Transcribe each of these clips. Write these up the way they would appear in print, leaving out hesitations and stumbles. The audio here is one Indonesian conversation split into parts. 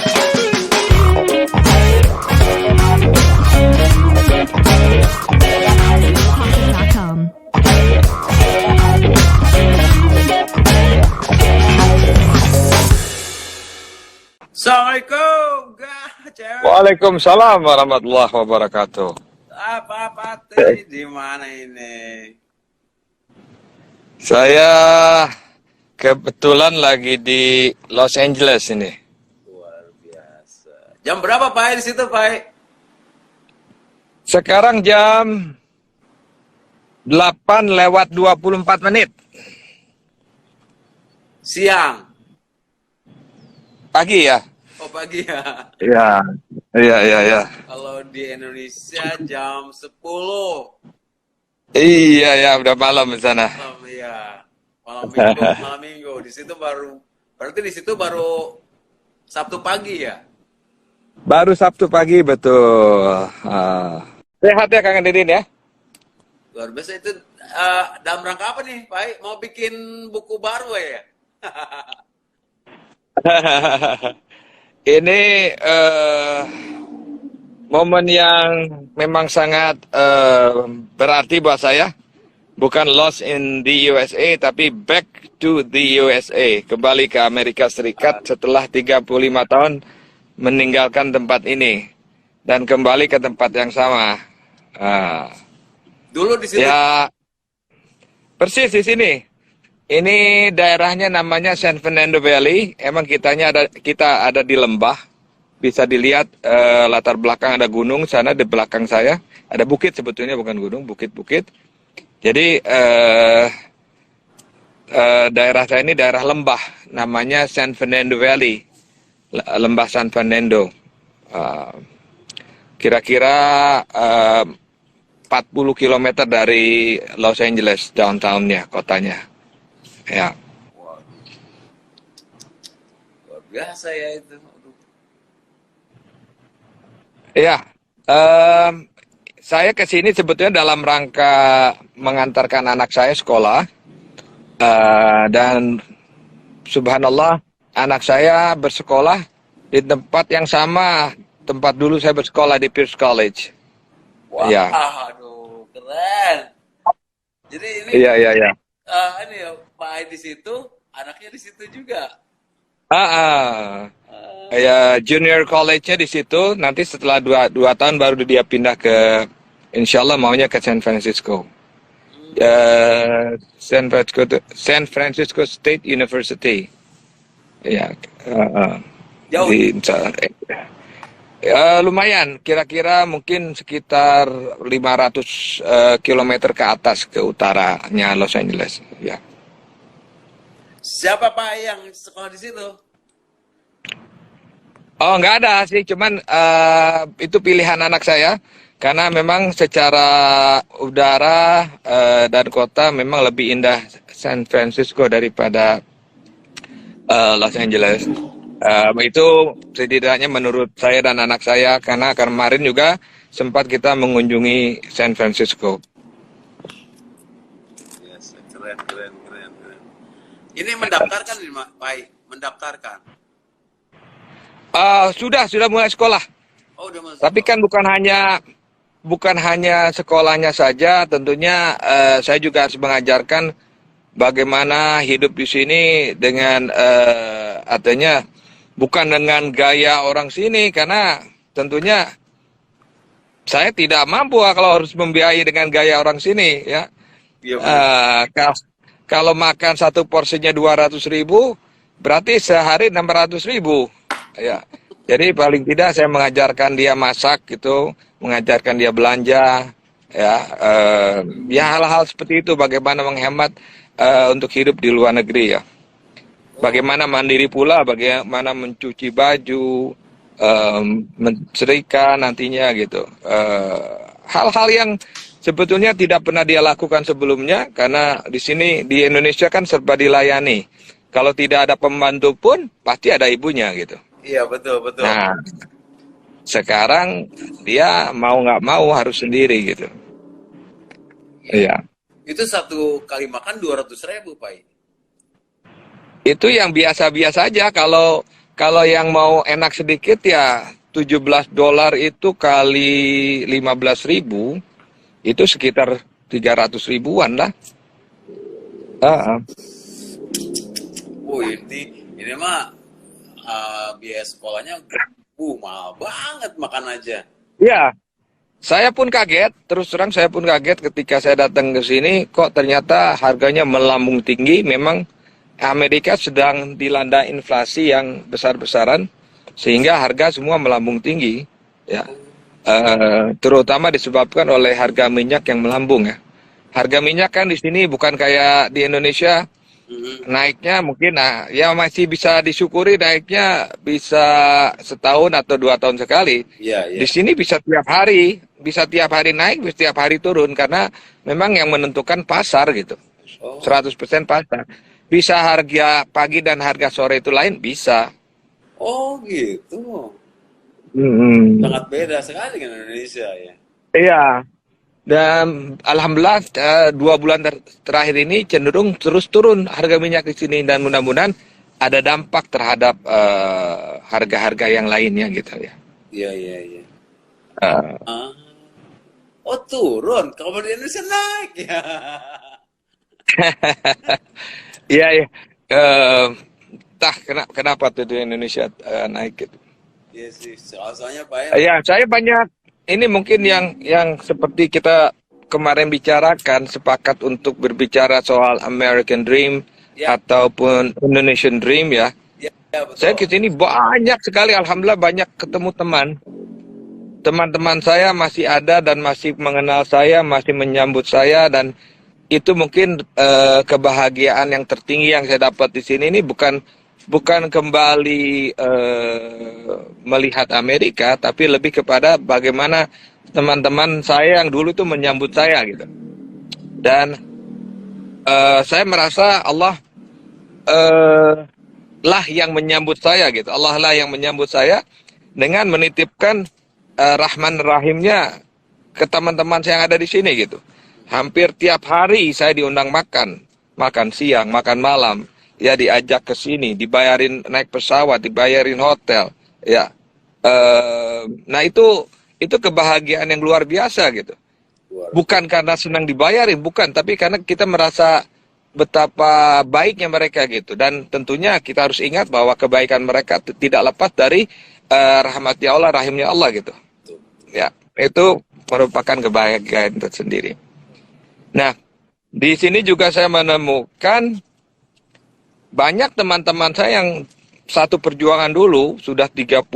Pocket.com. Assalamualaikum, cewek. Waalaikumsalam warahmatullahi wabarakatuh. Apa tuh di mana ini? Saya kebetulan lagi di Los Angeles ini. Luar biasa. Jam berapa Pak di situ Pak? Sekarang jam 8:24. Siang. Pagi ya? Oh pagi ya. Iya. Kalau di Indonesia jam 10 Iya ya, udah malam di sana. malam ya. Malam minggu. Di situ berarti di situ baru Sabtu pagi ya? Baru Sabtu pagi betul. Sehat ya Kang Didin ya? Luar biasa itu dalam rangka apa nih Pak? Mau bikin buku baru ya? Ini momen yang memang sangat berarti buat saya. Bukan lost in the USA, tapi back to the USA. Kembali ke Amerika Serikat setelah 35 tahun meninggalkan tempat ini. Dan kembali ke tempat yang sama. Dulu di situ. Ya, persis di sini. Ini daerahnya namanya San Fernando Valley. Emang kita ada di lembah. Bisa dilihat latar belakang ada gunung sana di belakang saya. Ada bukit sebetulnya bukan gunung, bukit-bukit. Jadi daerah saya ini daerah lembah. Namanya San Fernando Valley. Lembah San Fernando. Kira-kira 40 km dari Los Angeles, downtown-nya, kotanya. Ya. Wah, luar biasa ya itu. Aduh. Ya, saya ke sini sebetulnya dalam rangka mengantarkan anak saya sekolah. Dan subhanallah, anak saya bersekolah di tempat yang sama tempat dulu saya bersekolah di Pierce College. Wah, Ya. aduh, keren. Jadi ini Iya. ini ya, Pak Ai di situ, anaknya di situ juga. Ya, junior college-nya di situ. Nanti setelah dua tahun baru dia pindah ke, insya Allah maunya ke San Francisco. San Francisco State University. Ya, Jauh. lumayan. Kira-kira mungkin sekitar 500 kilometer ke atas ke utaranya Los Angeles. Ya. Siapa Pak Ai yang sekolah di situ? Oh, nggak ada sih, cuman itu pilihan anak saya. Karena memang secara udara dan kota memang lebih indah San Francisco daripada Los Angeles. Itu setidaknya menurut saya dan anak saya, karena kemarin juga sempat kita mengunjungi San Francisco. Yes, keren. Ini mendaftarkan nih Pak Ai, mendaftarkan. Sudah mulai sekolah. Oh, udah masuk. Tapi kan bukan hanya sekolahnya saja, tentunya saya juga harus mengajarkan bagaimana hidup di sini dengan artinya bukan dengan gaya orang sini, karena tentunya saya tidak mampu kalau harus membiayai dengan gaya orang sini ya. Iya, Kalau makan satu porsinya 200.000, berarti sehari 600.000 ya. Jadi paling tidak saya mengajarkan dia masak gitu, mengajarkan dia belanja, ya hal-hal seperti itu, bagaimana menghemat untuk hidup di luar negeri ya. Bagaimana mandiri pula, bagaimana mencuci baju, mensetrika nantinya gitu. Hal-hal yang sebetulnya tidak pernah dia lakukan sebelumnya, karena di sini di Indonesia kan serba dilayani. Kalau tidak ada pembantu pun pasti ada ibunya gitu. Iya, betul. Nah, sekarang dia mau nggak mau harus sendiri gitu. Iya. Itu satu kali makan 200.000 Pak Ai. Itu yang biasa-biasa aja. Kalau Kalau yang mau enak sedikit ya $17 itu kali 15.000 itu sekitar 300 ribuan lah. Ah, ah. Oh, ini mah biaya sekolahnya mahal banget makan aja. Ya, saya pun kaget, terus terang saya pun kaget ketika saya datang ke sini, kok ternyata harganya melambung tinggi. Memang Amerika sedang dilanda inflasi yang besar-besaran, sehingga harga semua melambung tinggi. Ya, terutama disebabkan oleh harga minyak yang melambung ya. Harga minyak kan di sini bukan kayak di Indonesia, Mhm. naiknya mungkin ya masih bisa disyukuri, naiknya bisa setahun atau 2 tahun sekali. Iya, Di iya. sini bisa tiap hari naik, bisa tiap hari turun karena memang yang menentukan pasar gitu. Oh, 100% pasar. Bisa harga pagi dan harga sore itu lain bisa. oh gitu. Mm-mm. Sangat beda sekali dengan Indonesia ya. Iya. Dan alhamdulillah 2 bulan terakhir ini cenderung terus turun harga minyak di sini dan mudah-mudahan ada dampak terhadap harga-harga yang lainnya gitu ya. Iya, iya, iya. Eh, Ah. Oh, turun. Kalau di Indonesia naik ya. Iya, iya. Eh, Entah kenapa tuh di Indonesia naik gitu. Iya sih. Soalnya Pak ya. Ya, saya banyak ini mungkin yang seperti kita kemarin bicarakan sepakat untuk berbicara soal American Dream Ya, ataupun Indonesian Dream ya. ya, ya Saya betul. ke sini banyak sekali, alhamdulillah banyak ketemu teman. Teman-teman saya masih ada dan masih mengenal saya, masih menyambut saya dan itu mungkin kebahagiaan yang tertinggi yang saya dapat di sini ini bukan kembali melihat Amerika, tapi lebih kepada bagaimana teman-teman saya yang dulu itu menyambut saya gitu. Dan saya merasa Allah eh, lah yang menyambut saya gitu. Allah lah yang menyambut saya dengan menitipkan Rahman Rahimnya ke teman-teman saya yang ada di sini gitu. Hampir tiap hari saya diundang makan siang, makan malam, ya diajak ke sini, dibayarin naik pesawat, dibayarin hotel, ya. Nah itu kebahagiaan yang luar biasa gitu. Luar Bukan karena senang dibayarin, bukan, tapi karena kita merasa betapa baiknya mereka gitu. Dan tentunya kita harus ingat bahwa kebaikan mereka tidak lepas dari rahmatnya Allah, rahimnya Allah gitu. biasa. Ya, itu merupakan kebahagiaan tersendiri. Nah, di sini juga saya menemukan banyak teman-teman saya yang satu perjuangan dulu, sudah 35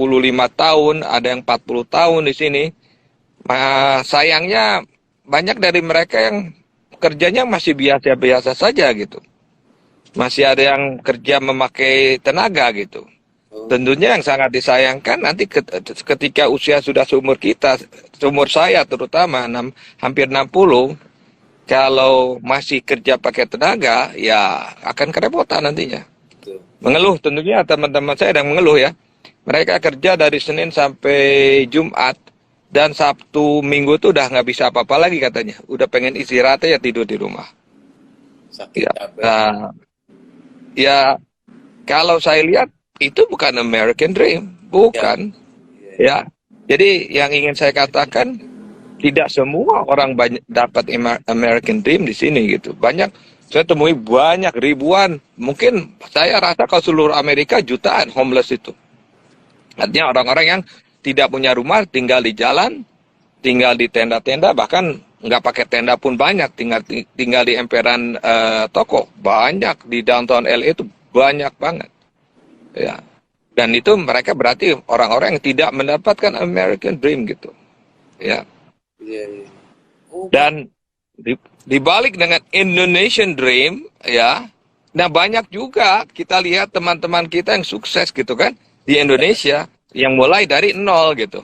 tahun, ada yang 40 tahun di sini. Sayangnya banyak dari mereka yang kerjanya masih biasa-biasa saja gitu. Masih ada yang kerja memakai tenaga gitu. Oh, Tentunya yang sangat disayangkan nanti ketika usia sudah seumur kita, seumur saya terutama hampir 60, kalau masih kerja pakai tenaga, ya akan kerepotan nantinya. betul. Mengeluh tentunya teman-teman saya yang mengeluh ya. Mereka kerja dari Senin sampai Jumat dan Sabtu Minggu tuh udah nggak bisa apa-apa lagi katanya. Udah pengen istirahat ya tidur di rumah. Sakit Ya, capek. nah, ya kalau saya lihat itu bukan American Dream, Ya, bukan. iya, iya. Ya, jadi yang ingin saya katakan tidak semua orang banyak dapat American Dream di sini gitu. Banyak saya temui banyak ribuan, mungkin saya rasa kalau seluruh Amerika jutaan homeless itu. Artinya orang-orang yang tidak punya rumah, tinggal di jalan, tinggal di tenda-tenda, bahkan nggak pakai tenda pun banyak, tinggal di emperan toko, banyak di downtown LA itu banyak banget. Ya. Dan itu mereka berarti orang-orang yang tidak mendapatkan American Dream gitu. Ya. Iya, iya. Oh, Dan dibalik dengan Indonesian Dream, ya. Nah banyak juga kita lihat teman-teman kita yang sukses gitu kan di Indonesia yang mulai dari nol gitu.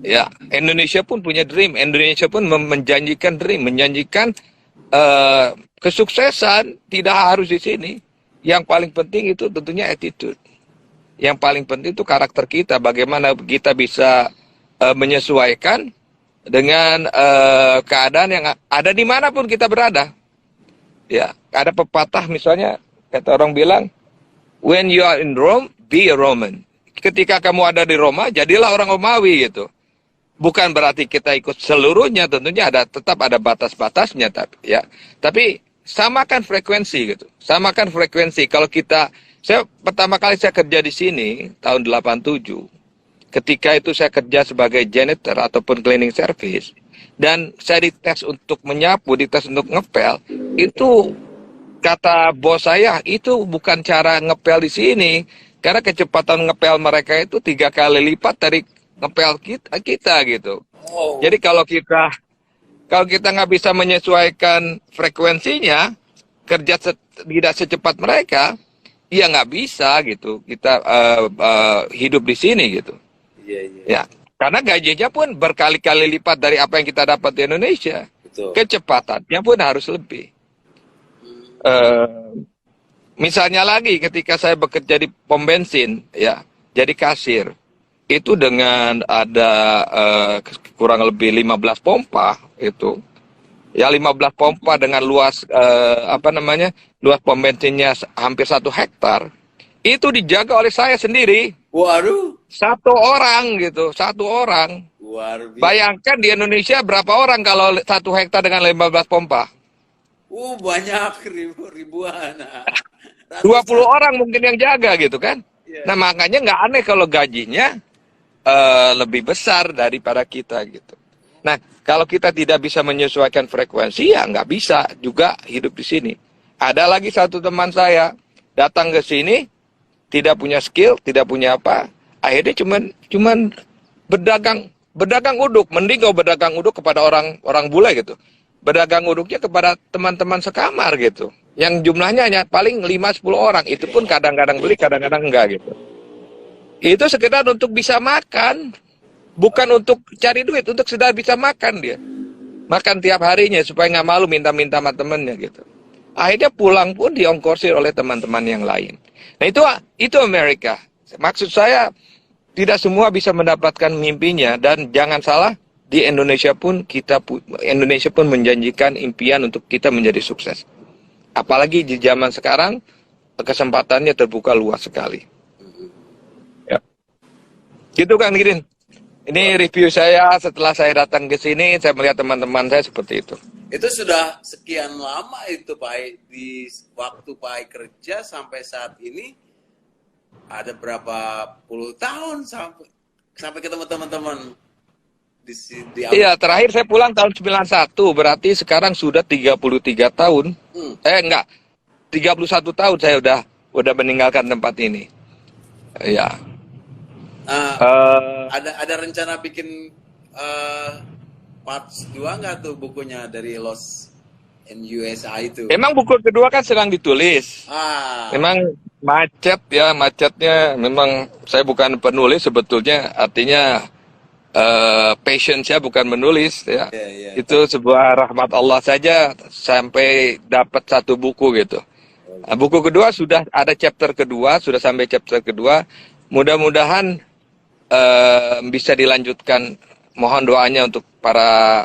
Ya, Indonesia pun punya dream, Indonesia pun menjanjikan dream, menjanjikan kesuksesan tidak harus di sini. Yang paling penting itu tentunya attitude. Yang paling penting itu karakter kita, bagaimana kita bisa menyesuaikan dengan keadaan yang ada dimanapun kita berada. Ya, ada pepatah misalnya kata orang bilang, when you are in Rome, be a Roman. Ketika kamu ada di Roma, jadilah orang Romawi gitu. Bukan berarti kita ikut seluruhnya, tentunya tetap ada batas-batasnya, tapi samakan frekuensi gitu. Samakan frekuensi. Kalau pertama kali saya kerja di sini tahun 87. Ketika itu saya kerja sebagai janitor ataupun cleaning service, dan saya dites untuk menyapu, dites untuk ngepel, itu kata bos saya, itu bukan cara ngepel di sini, karena kecepatan ngepel mereka itu 3 kali lipat dari ngepel kita gitu. Oh. Jadi kalau kita nggak bisa menyesuaikan frekuensinya, kerja tidak secepat mereka, ya nggak bisa gitu. Kita hidup di sini gitu. Ya, karena gajinya pun berkali-kali lipat dari apa yang kita dapat di Indonesia. Betul. Kecepatannya pun harus lebih. Misalnya lagi ketika saya bekerja di pom bensin, ya, jadi kasir, itu dengan ada kurang lebih 15 pompa itu, ya 15 pompa dengan luas luas pom bensinnya hampir 1 hektar, itu dijaga oleh saya sendiri. Waduh. 1 orang gitu, 1 orang. Luar biasa. Bayangkan di Indonesia berapa orang kalau 1 hektar dengan 15 pompa? Banyak ribuan. 20 orang mungkin yang jaga gitu kan. Yeah. Nah makanya nggak aneh kalau gajinya lebih besar daripada kita gitu. Nah kalau kita tidak bisa menyesuaikan frekuensi, ya nggak bisa juga hidup di sini. Ada lagi satu teman saya datang ke sini, tidak punya skill, tidak punya apa, akhirnya cuman berdagang uduk. Mending kau berdagang uduk kepada orang bule gitu, berdagang uduknya kepada teman-teman sekamar gitu, yang jumlahnya hanya paling 5-10 orang, itu pun kadang-kadang beli, kadang-kadang enggak gitu. Itu sekedar untuk bisa makan, bukan untuk cari duit, untuk sudah bisa makan dia, makan tiap harinya supaya nggak malu minta-minta sama temennya gitu. Akhirnya pulang pun diongkosi oleh teman-teman yang lain. Nah itu Amerika. Maksud saya tidak semua bisa mendapatkan mimpinya, dan jangan salah, di Indonesia pun menjanjikan impian untuk kita menjadi sukses. Apalagi di zaman sekarang kesempatannya terbuka luas sekali. Ya. Gitu kan Girin. Ini review saya setelah saya datang ke sini, saya melihat teman-teman saya seperti itu. Itu sudah sekian lama itu Pak, di waktu Pak kerja sampai saat ini ada berapa puluh tahun sampai ketemu teman-teman di Iya, terakhir saya pulang tahun 91, berarti sekarang sudah 33 tahun. Enggak. 31 tahun saya udah meninggalkan tempat ini. Ya. Ada rencana bikin part 2 nggak tuh bukunya dari Lost in USA itu? Emang buku kedua kan sedang ditulis. Memang macetnya memang saya bukan penulis sebetulnya, artinya passion saya bukan menulis ya. Itu sebuah rahmat Allah saja sampai dapat 1 buku gitu. Nah, buku kedua sudah ada chapter kedua, sudah sampai chapter kedua. Mudah-mudahan bisa dilanjutkan. Mohon doanya untuk para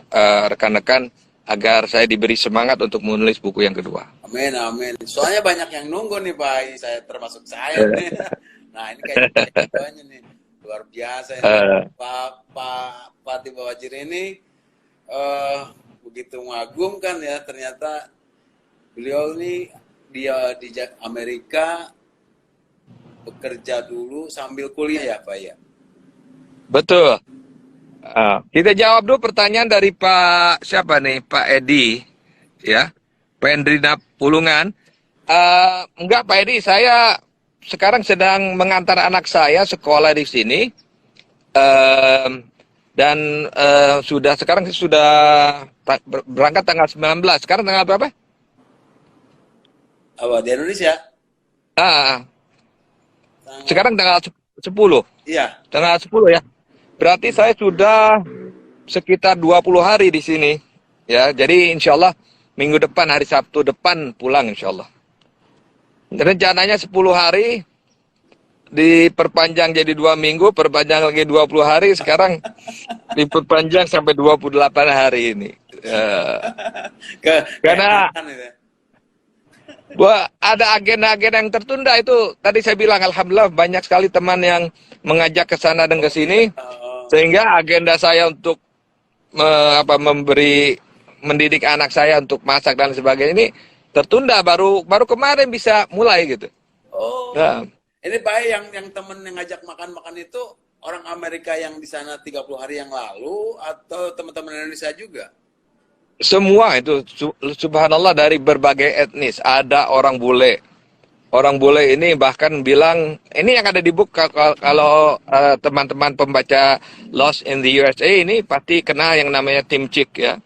rekan-rekan agar saya diberi semangat untuk menulis buku yang kedua. Amin, amin. Soalnya banyak yang nunggu nih Pak, termasuk saya nih. Nah ini kayaknya nih luar biasa ini. Pak Tiba Wajir ini begitu mengagumkan ya, ternyata beliau ini dia di Amerika bekerja dulu sambil kuliah ya Pak ya? Betul. Kita jawab dulu pertanyaan dari Pak siapa nih, Pak Edi, ya, Pak Endrina Pulungan. Enggak Pak Edi, saya sekarang sedang mengantar anak saya sekolah di sini, dan sekarang sudah berangkat tanggal 19. Sekarang tanggal berapa? Apa di Indonesia? Sekarang tanggal 10. Iya. Tanggal 10 ya. Berarti saya sudah sekitar 20 hari di sini. Ya, jadi insya Allah minggu depan, hari Sabtu depan pulang insya Allah. Rencananya 10 hari, diperpanjang jadi 2 minggu, perpanjang lagi 20 hari, sekarang diperpanjang sampai 28 hari ini. Karena Wah, ada agenda-agenda yang tertunda itu. Tadi saya bilang, alhamdulillah banyak sekali teman yang mengajak ke sana dan ke sini, Oh, sehingga agenda saya untuk mendidik anak saya untuk masak dan sebagainya ini tertunda. Baru kemarin bisa mulai gitu. oh. Nah, Ini Pak yang temen yang ngajak makan-makan itu orang Amerika yang di sana 30 hari yang lalu atau teman-teman Indonesia juga? semua itu subhanallah dari berbagai etnis. Ada orang bule. Orang bule ini bahkan bilang, ini yang ada di book, kalau teman-teman pembaca Lost in the USA ini pasti kenal yang namanya Tim Chick ya.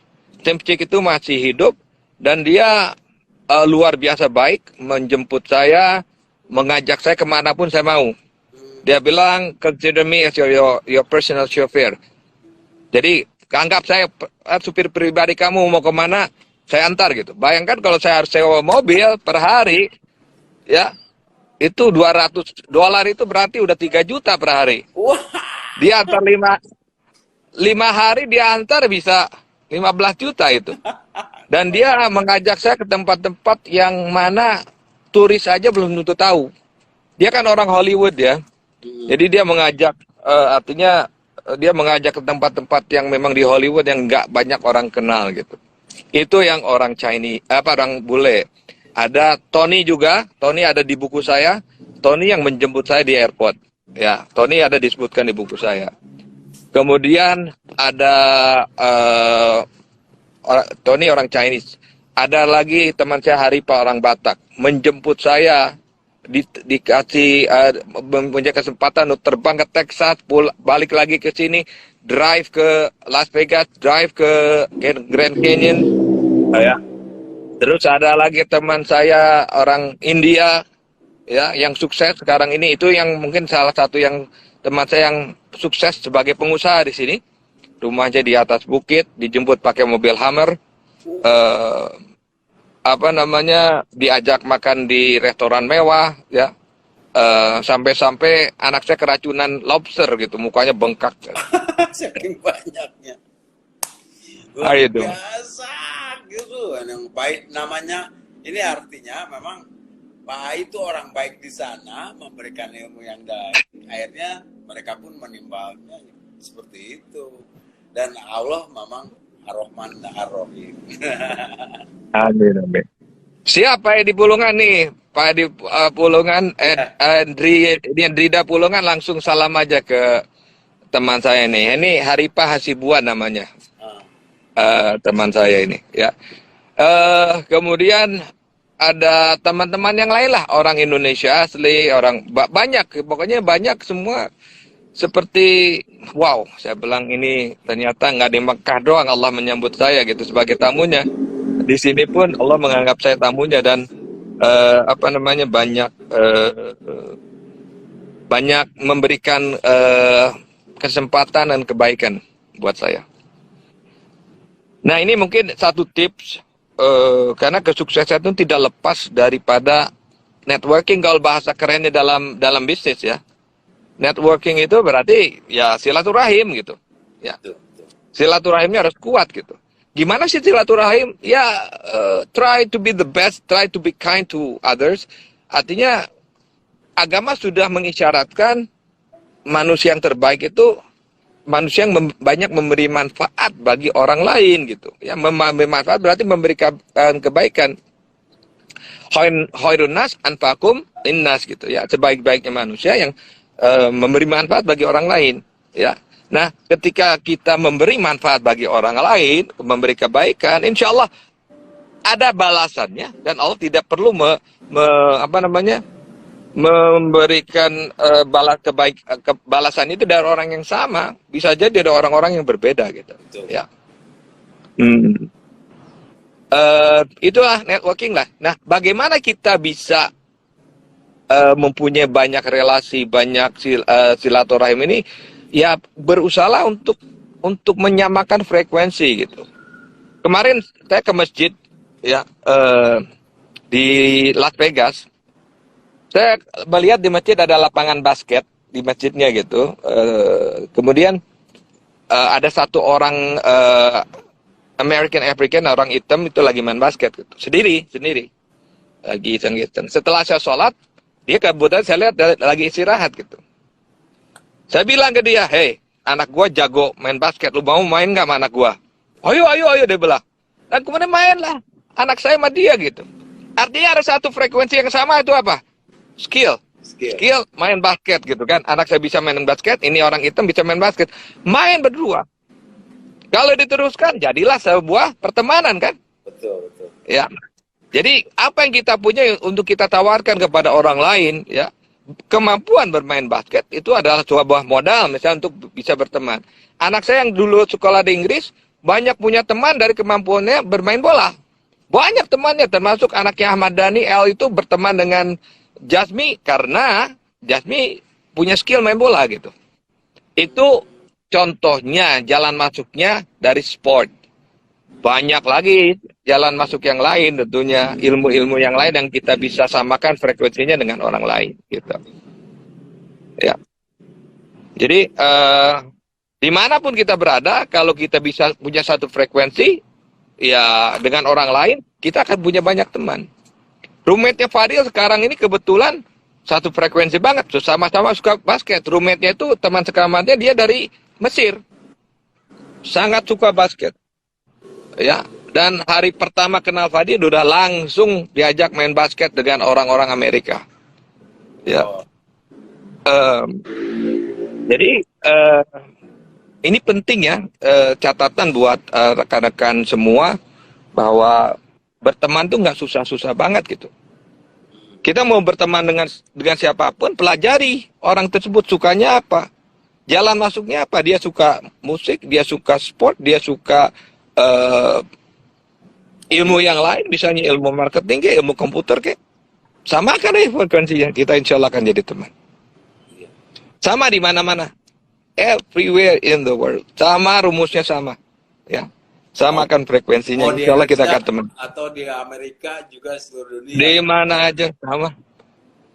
Tim Chick itu masih hidup dan dia luar biasa baik, menjemput saya, mengajak saya kemanapun saya mau. Dia bilang, consider me as your personal chauffeur. Jadi anggap saya supir pribadi kamu, mau kemana saya antar gitu. Bayangkan kalau saya harus sewa mobil per hari, ya itu $200 itu berarti udah 3 juta per hari. Wah, Dia antar 5 hari, dia antar bisa 15 juta itu. Dan dia mengajak saya ke tempat-tempat yang mana turis saja belum tentu tahu. Dia kan orang Hollywood ya. Jadi dia mengajak, artinya dia mengajak ke tempat-tempat yang memang di Hollywood yang nggak banyak orang kenal gitu. Itu yang orang Chinese, orang bule. Ada Tony juga, Tony ada di buku saya. Tony yang menjemput saya di airport. Ya, Tony ada disebutkan di buku saya. Kemudian ada Tony orang Chinese. Ada lagi teman saya Haripa orang Batak menjemput saya, dikasih punya kesempatan untuk terbang ke Texas, balik lagi ke sini, drive ke Las Vegas, drive ke Grand Canyon. Ya. Terus ada lagi teman saya orang India ya yang sukses sekarang ini, itu yang mungkin salah satu yang teman saya yang sukses sebagai pengusaha di sini. Rumahnya di atas bukit, dijemput pakai mobil Hummer. Diajak makan di restoran mewah ya. Sampai-sampai anak saya keracunan lobster gitu, mukanya bengkak. saking banyaknya. Luar Ayo dong. biasa gitu. Yang baik namanya, ini artinya memang Pak Hai itu orang baik di sana, memberikan ilmu yang baik. Akhirnya mereka pun menimbalnya seperti itu. Dan Allah memang Ar-Rahman dan Ar-Rahim. Amin, amin. Siapa yang di Pulungan nih? Pak di Pulungan, Drida Pulungan, langsung salam aja ke teman saya nih. Ini Haripa Hasibuan namanya. Teman saya ini ya. Kemudian ada teman-teman yang lain lah, orang Indonesia asli, orang banyak, pokoknya banyak semua. Seperti wow, saya bilang ini ternyata nggak di Mekah doang Allah menyambut saya gitu sebagai tamunya. Di sini pun Allah menganggap saya tamunya dan banyak memberikan kesempatan dan kebaikan buat saya. Nah, ini mungkin satu tips, karena kesuksesan itu tidak lepas daripada networking, kalau bahasa kerennya dalam bisnis ya. Networking itu berarti ya silaturahim gitu. Ya. Silaturahimnya harus kuat gitu. Gimana sih silaturahim? Ya, try to be the best, try to be kind to others. Artinya agama sudah mengisyaratkan manusia yang terbaik itu manusia yang banyak memberi manfaat bagi orang lain gitu. Ya, memberi manfaat berarti memberikan kebaikan. Khairun nas anfaqum linnas gitu ya. Sebaik-baiknya manusia yang memberi manfaat bagi orang lain ya. Nah, ketika kita memberi manfaat bagi orang lain, memberi kebaikan, insya Allah ada balasannya dan Allah tidak perlu memberikan balasan itu dari orang yang sama, bisa jadi ada orang-orang yang berbeda gitu. Betul. Ya. Itulah networking lah. Nah, bagaimana kita bisa mempunyai banyak relasi, banyak silaturahim ini? Ya, berusaha untuk menyamakan frekuensi gitu. Kemarin saya ke masjid ya, di Las Vegas. Saya melihat di masjid ada lapangan basket di masjidnya gitu. Kemudian ada satu orang American African, orang hitam itu lagi main basket gitu. Sendiri. lagi iseng-iseng. Setelah saya sholat, dia kebetulan saya lihat lagi istirahat gitu. Saya bilang ke dia, "Hei, anak gua jago main basket, lu mau main nggak sama anak gua?" "Ayo, ayo, ayo," dia bilang. Dan kemudian mainlah anak saya sama dia gitu. Artinya ada satu frekuensi yang sama, itu apa? Skill. Skill. Skill main basket gitu kan. Anak saya bisa main basket, ini orang hitam bisa main basket. Main berdua. Kalau diteruskan, jadilah sebuah pertemanan kan? Betul, betul. Ya. Jadi apa yang kita punya untuk kita tawarkan kepada orang lain, ya, kemampuan bermain basket itu adalah sebuah modal misalnya untuk bisa berteman. Anak saya yang dulu sekolah di Inggris banyak punya teman dari kemampuannya bermain bola. Banyak temannya, termasuk anaknya Ahmad Dhani El itu berteman dengan Jasmi karena Jasmi punya skill main bola gitu. Itu contohnya jalan masuknya dari sport. Banyak lagi jalan masuk yang lain tentunya, ilmu-ilmu yang lain yang kita bisa samakan frekuensinya dengan orang lain gitu. Ya. Jadi dimanapun kita berada, kalau kita bisa punya satu frekuensi ya dengan orang lain, kita akan punya banyak teman. Roommate-nya Fadil sekarang ini kebetulan satu frekuensi banget, sama-sama suka basket. Roommate-nya itu teman sekamarnya dia dari Mesir. Sangat suka basket. Ya, dan hari pertama kenal Fadil udah langsung diajak main basket dengan orang-orang Amerika. Ya. Jadi ini penting ya, catatan buat rekan-rekan semua bahwa berteman tuh nggak susah-susah banget gitu. Kita mau berteman dengan siapapun, pelajari orang tersebut sukanya apa, jalan masuknya apa, dia suka musik, dia suka sport, dia suka ilmu yang lain, misalnya ilmu marketing, kayak ilmu komputer, kayak sama kan ya frekuensinya, kita insya Allah akan jadi teman. Sama di mana-mana, everywhere in the world, sama rumusnya sama, ya, sama kan frekuensinya, insya Allah kita akan teman. Atau di Amerika juga seluruh dunia. Di mana aja sama,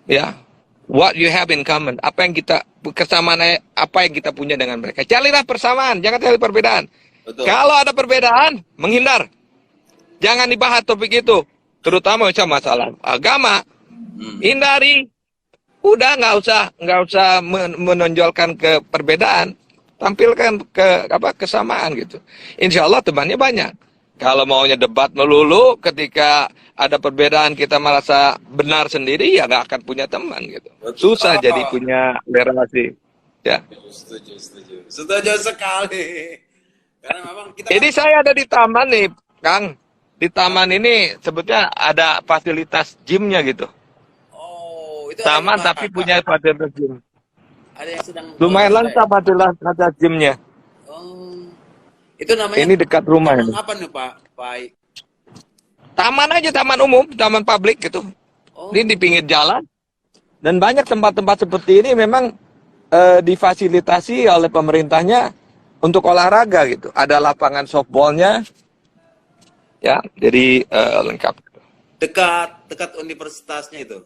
ya. What you have in common, apa yang kita kesamaan, apa yang kita punya dengan mereka. Carilah persamaan, jangan cari perbedaan. Betul. Kalau ada perbedaan, menghindar. Jangan dibahas topik itu, terutama masalah agama. Hindari. Udah nggak usah menonjolkan ke perbedaan, tampilkan kesamaan gitu. Insya Allah temannya banyak. Kalau maunya debat melulu, ketika ada perbedaan kita merasa benar sendiri, ya nggak akan punya teman gitu. Susah jadi punya relasi. Ya. Setuju sekali. Karena memang kita. Jadi saya ada di taman nih, Kang. Di taman ini sebetulnya ada fasilitas gymnya gitu. Oh, itu taman tapi punya fasilitas gym. Ada yang sedang. Lumayan lengkap fasilitas gymnya. Oh, itu namanya. Ini dekat rumah ini. Apa nih Pak? Taman aja, taman umum, taman publik gitu. Oh. Ini di pinggir jalan. Dan banyak tempat-tempat seperti ini memang difasilitasi oleh pemerintahnya untuk olahraga gitu. Ada lapangan softballnya. Ya, jadi lengkap. Dekat universitasnya itu.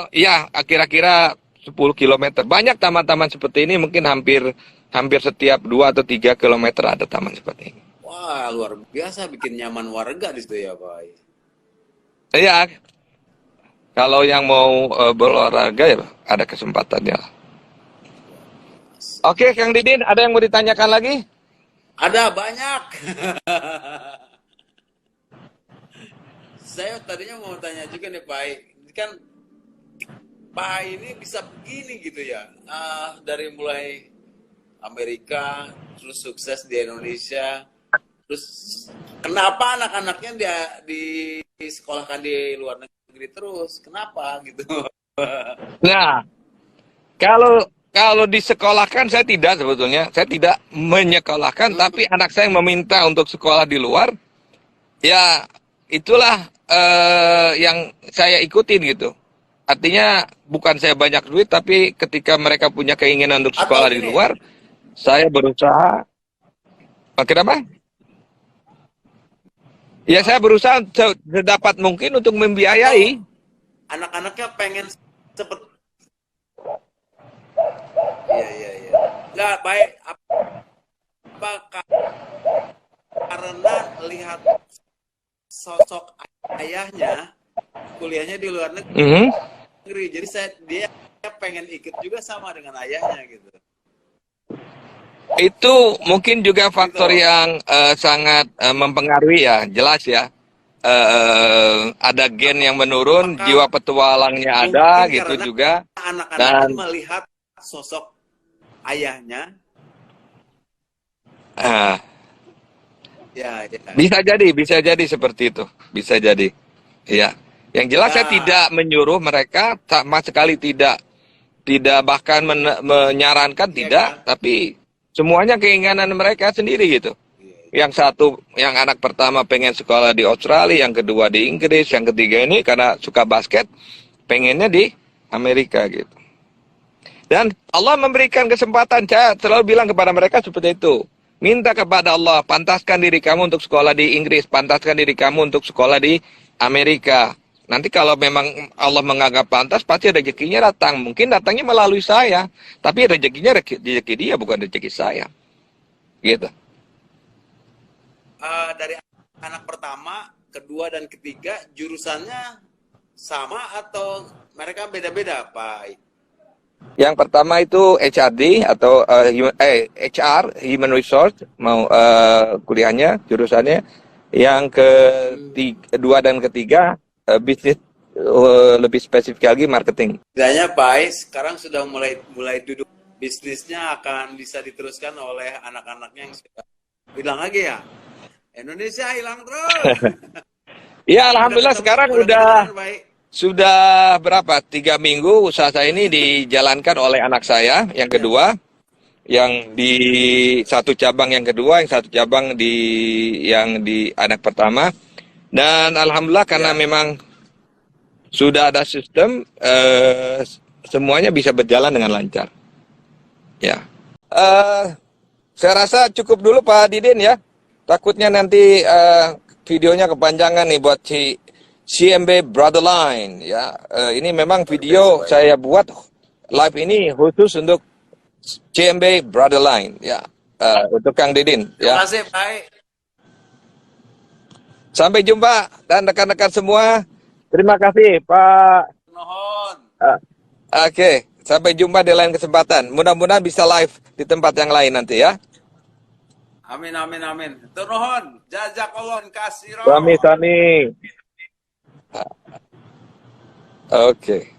Ya, kira-kira 10 km. Banyak taman-taman seperti ini, mungkin hampir setiap 2 atau 3 km ada taman seperti ini. Wah, luar biasa, bikin nyaman warga di situ ya, Pak. Iya. Kalau yang mau berolahraga ya ada kesempatannya. Oke, Kang Didin, ada yang mau ditanyakan lagi? Ada banyak. Saya tadinya mau tanya juga nih Pak. Ini kan Pak ini bisa begini gitu ya. Dari mulai Amerika, terus sukses di Indonesia. Terus kenapa anak-anaknya disekolahkan di luar negeri terus? Kenapa gitu? Nah, kalau disekolahkan saya tidak sebetulnya. Saya tidak menyekolahkan, tapi anak saya yang meminta untuk sekolah di luar. Ya, itulah yang saya ikutin gitu. Artinya bukan saya banyak duit, tapi ketika mereka punya keinginan untuk sekolah di luar, saya berusaha. Kenapa? Ya, saya berusaha sedapat mungkin untuk membiayai. Anak-anaknya pengen seperti. Iya. Nggak baik. Apa karena melihat sosok ayahnya kuliahnya di luar negeri. Mhm. Jadi dia pengen ikut juga sama dengan ayahnya gitu. Itu mungkin juga faktor Gitu. yang sangat mempengaruhi ya, jelas ya. Ada gen yang menurun, Apakah jiwa petualangnya ada mungkin gitu karena juga. anak-anaknya Dan melihat sosok ayahnya? eh, Ya, bisa jadi seperti itu, bisa jadi. Iya. Yang jelas saya ya, tidak menyuruh mereka, sama sekali tidak bahkan menyarankan iya tidak, kan? tapi semuanya keinginan mereka sendiri gitu. Iya. Yang satu, yang anak pertama pengen sekolah di Australia, yang kedua di Inggris, yang ketiga ini karena suka basket, pengennya di Amerika gitu. Dan Allah memberikan kesempatan, saya selalu bilang kepada mereka seperti itu. Minta kepada Allah, pantaskan diri kamu untuk sekolah di Inggris, pantaskan diri kamu untuk sekolah di Amerika. Nanti kalau memang Allah menganggap pantas, pasti rezekinya datang. Mungkin datangnya melalui saya, tapi rezekinya rezeki dia, bukan rezeki saya. Gitu. Dari anak pertama, kedua, dan ketiga, jurusannya sama atau mereka beda-beda, Pak? Yang pertama itu HRD atau HR, Human Resource, mau kuliahnya, jurusannya. Yang kedua dan ketiga, bisnis, lebih spesifik lagi marketing. Bedanya, Pak, sekarang sudah mulai duduk, bisnisnya akan bisa diteruskan oleh anak-anaknya yang sudah hilang lagi ya. Indonesia hilang terus. Ya, Udah alhamdulillah ketemu, sekarang udah kedengeran, Pak. sudah berapa? 3 minggu usaha saya ini dijalankan oleh anak saya yang Ya. kedua, yang di satu cabang yang kedua, yang satu cabang yang di anak pertama. Dan alhamdulillah karena Ya. memang sudah ada sistem, semuanya bisa berjalan dengan lancar. Ya. Saya rasa cukup dulu Pak Didin ya. Takutnya nanti videonya kepanjangan nih buat CMB Brotherline ya. Ini memang video saya buat live ini khusus untuk CMB Brotherline ya. Untuk Kang Didin Terima ya. kasih, Pak. Sampai jumpa dan rekan-rekan semua. Terima kasih Pak. Nuhun. Oke, sampai jumpa di lain kesempatan. Mudah-mudahan bisa live di tempat yang lain nanti ya. Amin, amin, amin. Nuhun. Jazakallah kasiro. Sami. Oke.